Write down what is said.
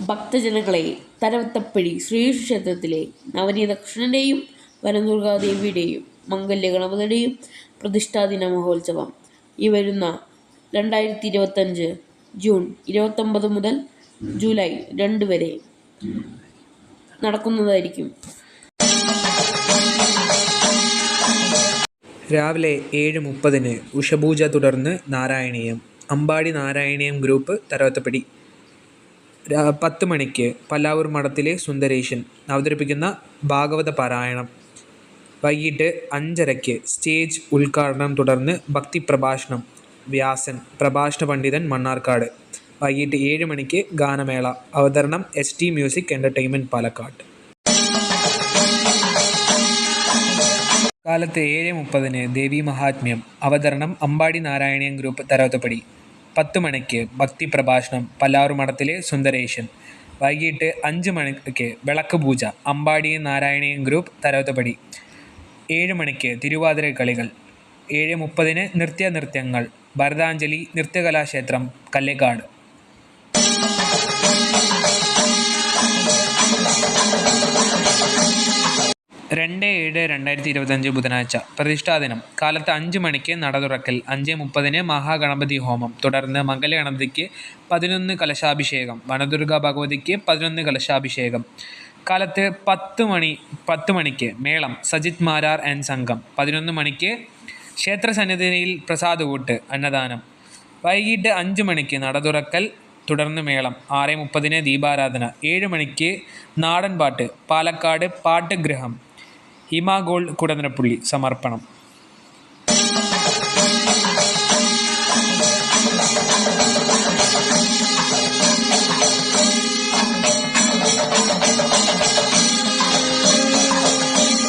ഭക്തജനങ്ങളെ തരവത്തപ്പടി ശ്രീകൃഷ്ണക്ഷേത്രത്തിലെ നവനീത കൃഷ്ണൻ്റെയും വനദുർഗാദേവിയുടെയും മംഗല്യഗണപതിയുടെയും പ്രതിഷ്ഠാദിന മഹോത്സവം ഈ വരുന്ന 2025 ജൂൺ 29 മുതൽ ജൂലൈ 2 വരെ നടക്കുന്നതായിരിക്കും. രാവിലെ 7:30 ഉഷപൂജ, തുടർന്ന് നാരായണീയം. അമ്പാടി നാരായണീയം ഗ്രൂപ്പ്, തരവത്തപ്പടി. 10 മണിക്ക് പല്ലാവൂർ മഠത്തിലെ സുന്ദരേശൻ അവതരിപ്പിക്കുന്ന ഭാഗവത പാരായണം. വൈകിട്ട് 5:30 സ്റ്റേജ് ഉദ്ഘാടനം, തുടർന്ന് ഭക്തി പ്രഭാഷണം. വ്യാസൻ, പ്രഭാഷണ പണ്ഡിതൻ മണ്ണാർക്കാട്. വൈകിട്ട് 7 മണിക്ക് ഗാനമേള. അവതരണം ST മ്യൂസിക് എൻ്റർടൈൻമെൻറ്റ്, പാലക്കാട്. കാലത്ത് 7:30 ദേവീ മഹാത്മ്യം. അവതരണം അമ്പാടി നാരായണീയം ഗ്രൂപ്പ്, തരവത്തപ്പടി. 10 മണിക്ക് ഭക്തി പ്രഭാഷണം, പല്ലാവൂർ മഠത്തിലെ സുന്ദരേശൻ. വൈകിട്ട് 5 മണിക്ക് വിളക്ക് പൂജ, അമ്പാടി നാരായണീയം ഗ്രൂപ്പ്, തരവത്തപ്പടി. 7 മണിക്ക് തിരുവാതിര കളികൾ. 7:30 നൃത്യങ്ങൾ. ഭരതാഞ്ജലി നൃത്യകലാക്ഷേത്രം, കല്ലേക്കാട്. 2/7/2025 ബുധനാഴ്ച. പ്രതിഷ്ഠാദിനം. കാലത്ത് 5 മണിക്ക് നട തുറക്കൽ. 5:30 മഹാഗണപതി ഹോമം. തുടർന്ന് മംഗലഗണപതിക്ക് 11 കലശാഭിഷേകം. വനദുർഗ ഭഗവതിക്ക് 11 കലശാഭിഷേകം. കാലത്ത് 10 മണിക്ക് മേളം, സജിത് മാരാർ ആൻഡ് സംഘം. 11 മണിക്ക് ക്ഷേത്രസന്നിധിയിൽ പ്രസാദകൂട്ട്, അന്നദാനം. വൈകിട്ട് 5 മണിക്ക് നട തുറക്കൽ, തുടർന്ന് മേളം. 6:30 ദീപാരാധന. 7 മണിക്ക് നാടൻപാട്ട്, പാലക്കാട് പാട്ട് ഗൃഹം, ഹിമ ഗോൾഡ് കുടനിരപ്പുള്ളി സമർപ്പണം.